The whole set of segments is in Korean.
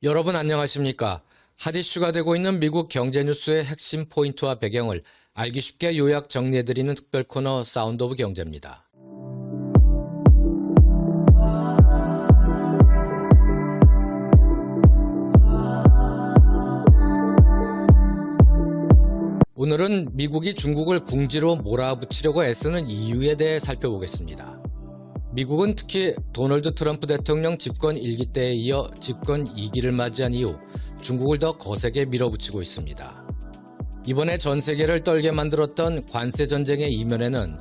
여러분 안녕하십니까? 핫 이슈가 되고 있는 미국 경제 뉴스의 핵심 포인트와 배경을 알기 쉽게 요약 정리해드리는 특별 코너 사운드 오브 경제입니다. 오늘은 미국이 중국을 궁지로 몰아붙이려고 애쓰는 이유에 대해 살펴보겠습니다. 미국은 특히 도널드 트럼프 대통령 집권 1기 때에 이어 집권 2기를 맞이한 이후 중국을 더 거세게 밀어붙이고 있습니다. 이번에 전 세계를 떨게 만들었던 관세 전쟁의 이면에는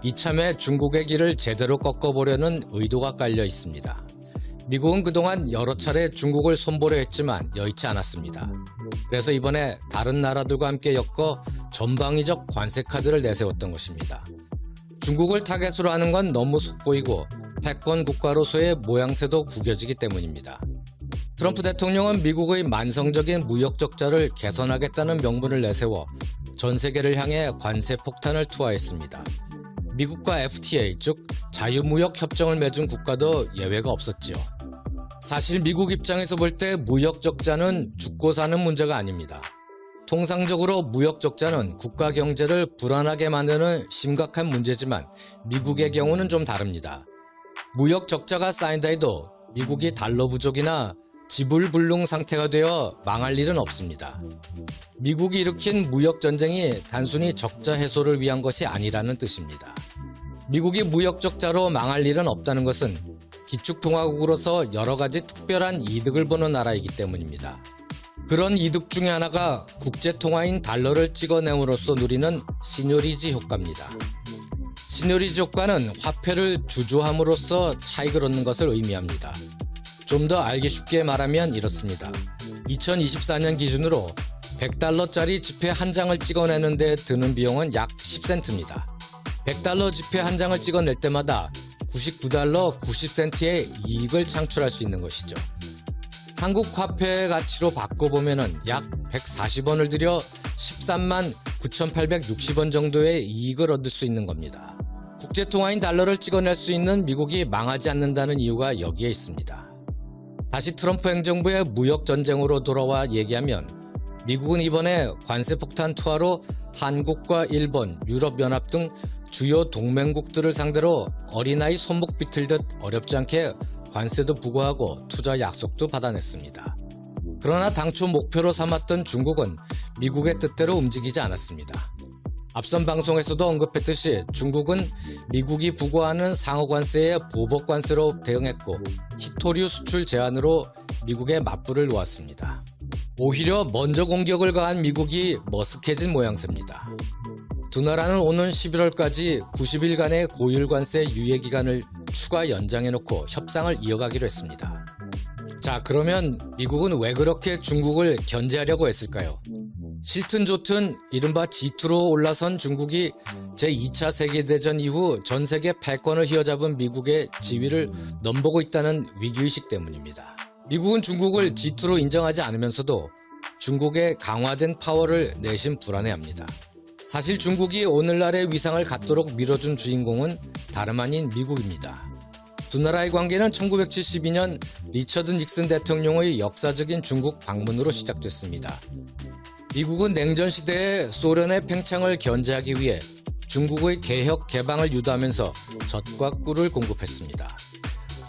이참에 중국의 길을 제대로 꺾어보려는 의도가 깔려 있습니다. 미국은 그동안 여러 차례 중국을 손보려 했지만 여의치 않았습니다. 그래서 이번에 다른 나라들과 함께 엮어 전방위적 관세 카드를 내세웠던 것입니다. 중국을 타겟으로 하는 건 너무 속보이고 패권 국가로서의 모양새도 구겨지기 때문입니다. 트럼프 대통령은 미국의 만성적인 무역 적자를 개선하겠다는 명분을 내세워 전 세계를 향해 관세 폭탄을 투하했습니다. 미국과 FTA, 즉 자유무역 협정을 맺은 국가도 예외가 없었지요. 사실 미국 입장에서 볼 때 무역 적자는 죽고 사는 문제가 아닙니다. 통상적으로 무역 적자는 국가 경제를 불안하게 만드는 심각한 문제지만 미국의 경우는 좀 다릅니다. 무역 적자가 쌓인다 해도 미국이 달러 부족이나 지불불능 상태가 되어 망할 일은 없습니다. 미국이 일으킨 무역 전쟁이 단순히 적자 해소를 위한 것이 아니라는 뜻입니다. 미국이 무역 적자로 망할 일은 없다는 것은 기축통화국으로서 여러 가지 특별한 이득을 보는 나라이기 때문입니다. 그런 이득 중에 하나가 국제통화인 달러를 찍어내므로써 누리는 시뇨리지 효과입니다. 시뇨리지 효과는 화폐를 주조함으로써 차익을 얻는 것을 의미합니다. 좀 더 알기 쉽게 말하면 이렇습니다. 2024년 기준으로 100달러짜리 지폐 한 장을 찍어내는 데 드는 비용은 약 10센트입니다. 100달러 지폐 한 장을 찍어낼 때마다 99달러 90센트의 이익을 창출할 수 있는 것이죠. 한국 화폐 가치로 바꿔보면 약 140원을 들여 13만 9,860원 정도의 이익을 얻을 수 있는 겁니다. 국제통화인 달러를 찍어낼 수 있는 미국이 망하지 않는다는 이유가 여기에 있습니다. 다시 트럼프 행정부의 무역 전쟁으로 돌아와 얘기하면 미국은 이번에 관세 폭탄 투하로 한국과 일본, 유럽연합 등 주요 동맹국들을 상대로 어린아이 손목 비틀듯 어렵지 않게 관세도 부과하고 투자 약속도 받아냈습니다. 그러나 당초 목표로 삼았던 중국은 미국의 뜻대로 움직이지 않았습니다. 앞선 방송에서도 언급했듯이 중국은 미국이 부과하는 상호관세에 보복관세로 대응했고 히토류 수출 제한으로 미국의 맞불을 놓았습니다. 오히려 먼저 공격을 가한 미국이 머쓱해진 모양새입니다. 두 나라는 오는 11월까지 90일간의 고율관세 유예기간을 추가 연장해놓고 협상을 이어가기로 했습니다. 자, 그러면 미국은 왜 그렇게 중국을 견제하려고 했을까요? 싫든 좋든 이른바 G2로 올라선 중국이 제2차 세계대전 이후 전 세계 패권을 휘어잡은 미국의 지위를 넘보고 있다는 위기의식 때문입니다. 미국은 중국을 G2로 인정하지 않으면서도 중국의 강화된 파워를 내심 불안해합니다. 사실 중국이 오늘날의 위상을 갖도록 밀어준 주인공은 다름 아닌 미국입니다. 두 나라의 관계는 1972년 리처드 닉슨 대통령의 역사적인 중국 방문으로 시작됐습니다. 미국은 냉전 시대에 소련의 팽창을 견제하기 위해 중국의 개혁 개방을 유도하면서 젖과 꿀을 공급했습니다.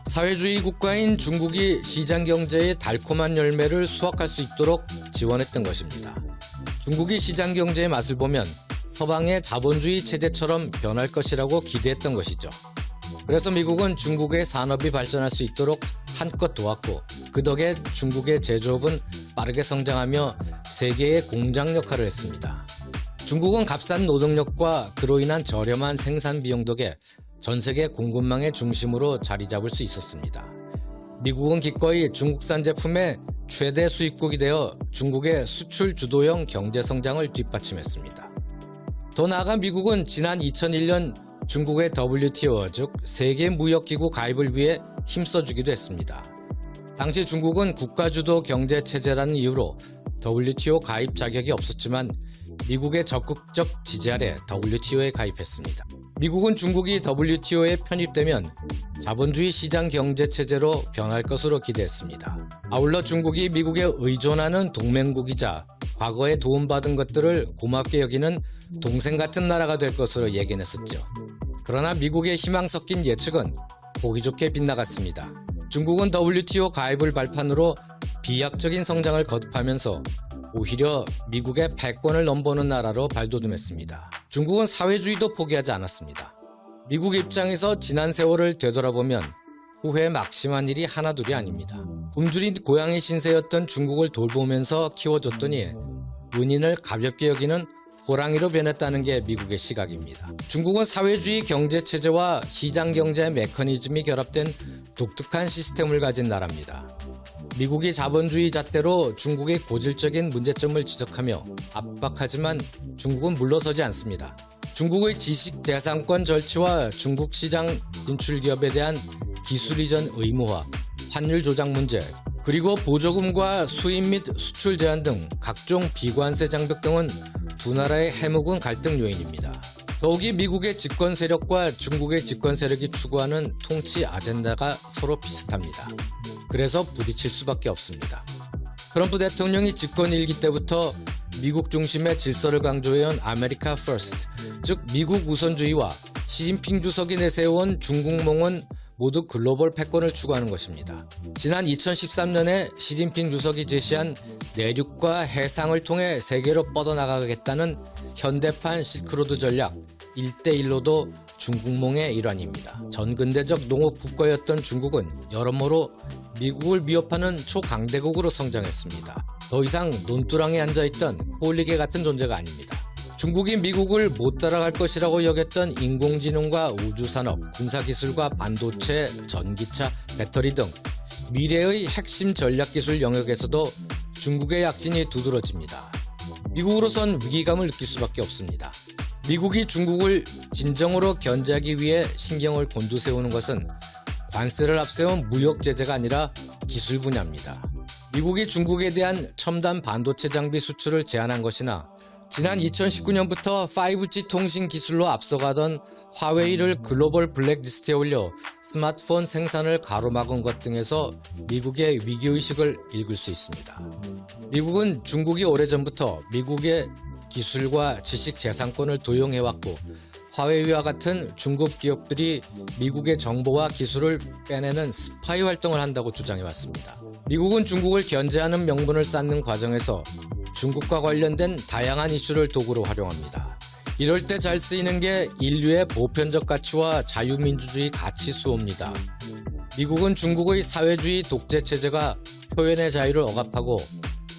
사회주의 국가인 중국이 시장 경제의 달콤한 열매를 수확할 수 있도록 지원했던 것입니다. 중국이 시장 경제의 맛을 보면 서방의 자본주의 체제처럼 변할 것이라고 기대했던 것이죠. 그래서 미국은 중국의 산업이 발전할 수 있도록 한껏 도왔고 그 덕에 중국의 제조업은 빠르게 성장하며 세계의 공장 역할을 했습니다. 중국은 값싼 노동력과 그로 인한 저렴한 생산 비용 덕에 전 세계 공급망의 중심으로 자리 잡을 수 있었습니다. 미국은 기꺼이 중국산 제품의 최대 수입국이 되어 중국의 수출 주도형 경제 성장을 뒷받침했습니다. 더 나아가 미국은 지난 2001년 중국의 WTO, 즉 세계무역기구 가입을 위해 힘써주기도 했습니다. 당시 중국은 국가주도 경제체제라는 이유로 WTO 가입 자격이 없었지만 미국의 적극적 지지 아래 WTO에 가입했습니다. 미국은 중국이 WTO에 편입되면 자본주의 시장 경제 체제로 변할 것으로 기대했습니다. 아울러 중국이 미국에 의존하는 동맹국이자 과거에 도움받은 것들을 고맙게 여기는 동생 같은 나라가 될 것으로 예견했었죠. 그러나 미국의 희망 섞인 예측은 보기 좋게 빗나갔습니다. 중국은 WTO 가입을 발판으로 비약적인 성장을 거듭하면서 오히려 미국의 패권을 넘보는 나라로 발돋움했습니다. 중국은 사회주의도 포기하지 않았습니다. 미국 입장에서 지난 세월을 되돌아보면 후회 막심한 일이 하나둘이 아닙니다. 굶주린 고양이 신세였던 중국을 돌보면서 키워줬더니 은인을 가볍게 여기는 호랑이로 변했다는 게 미국의 시각입니다. 중국은 사회주의 경제체제와 시장경제 메커니즘이 결합된 독특한 시스템을 가진 나라입니다. 미국이 자본주의 잣대로 중국의 고질적인 문제점을 지적하며 압박하지만 중국은 물러서지 않습니다. 중국의 지식 대상권 절취와 중국 시장 진출 기업에 대한 기술 이전 의무화, 환율 조작 문제, 그리고 보조금과 수입 및 수출 제한 등 각종 비관세 장벽 등은 두 나라의 해묵은 갈등 요인입니다. 더욱이 미국의 집권 세력과 중국의 집권 세력이 추구하는 통치 아젠다가 서로 비슷합니다. 그래서 부딪힐 수밖에 없습니다. 트럼프 대통령이 집권 1기 때부터 미국 중심의 질서를 강조해온 아메리카 퍼스트, 즉 미국 우선주의와 시진핑 주석이 내세운 중국몽은 모두 글로벌 패권을 추구하는 것입니다. 지난 2013년에 시진핑 주석이 제시한 내륙과 해상을 통해 세계로 뻗어나가겠다는 현대판 실크로드 전략 1대1로도 중국몽의 일환입니다. 전근대적 농업 국가였던 중국은 여러모로 미국을 위협하는 초강대국으로 성장했습니다. 더 이상 논두렁에 앉아있던 홀리개 같은 존재가 아닙니다. 중국이 미국을 못 따라갈 것이라고 여겼던 인공지능과 우주산업, 군사기술과 반도체, 전기차, 배터리 등 미래의 핵심 전략기술 영역에서도 중국의 약진이 두드러집니다. 미국으로선 위기감을 느낄 수밖에 없습니다. 미국이 중국을 진정으로 견제하기 위해 신경을 곤두세우는 것은 관세를 앞세운 무역 제재가 아니라 기술 분야입니다. 미국이 중국에 대한 첨단 반도체 장비 수출을 제한한 것이나 지난 2019년부터 5G 통신 기술로 앞서가던 화웨이를 글로벌 블랙리스트에 올려 스마트폰 생산을 가로막은 것 등에서 미국의 위기의식을 읽을 수 있습니다. 미국은 중국이 오래전부터 미국의 기술과 지식 재산권을 도용해왔고 화웨이와 같은 중국 기업들이 미국의 정보와 기술을 빼내는 스파이 활동을 한다고 주장해왔습니다. 미국은 중국을 견제하는 명분을 쌓는 과정에서 중국과 관련된 다양한 이슈를 도구로 활용합니다. 이럴 때 잘 쓰이는 게 인류의 보편적 가치와 자유민주주의 가치 수호입니다. 미국은 중국의 사회주의 독재 체제가 표현의 자유를 억압하고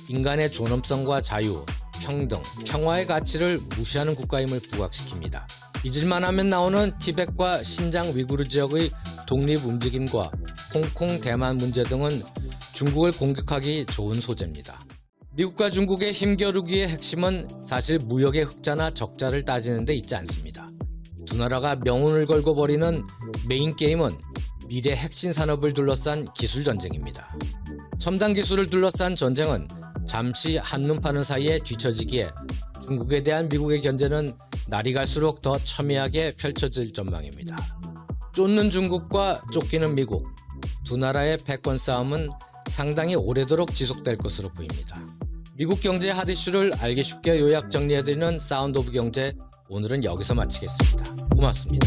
인간의 존엄성과 자유, 평등, 평화의 가치를 무시하는 국가임을 부각시킵니다. 잊을만 하면 나오는 티벳과 신장 위구르 지역의 독립 움직임과 홍콩, 대만 문제 등은 중국을 공격하기 좋은 소재입니다. 미국과 중국의 힘겨루기의 핵심은 사실 무역의 흑자나 적자를 따지는 데 있지 않습니다. 두 나라가 명운을 걸고 벌이는 메인 게임은 미래 핵심 산업을 둘러싼 기술 전쟁입니다. 첨단 기술을 둘러싼 전쟁은 잠시 한눈 파는 사이에 뒤처지기에 중국에 대한 미국의 견제는 날이 갈수록 더 첨예하게 펼쳐질 전망입니다. 쫓는 중국과 쫓기는 미국, 두 나라의 패권 싸움은 상당히 오래도록 지속될 것으로 보입니다. 미국 경제의 핫이슈를 알기 쉽게 요약 정리해드리는 사운드 오브 경제, 오늘은 여기서 마치겠습니다. 고맙습니다.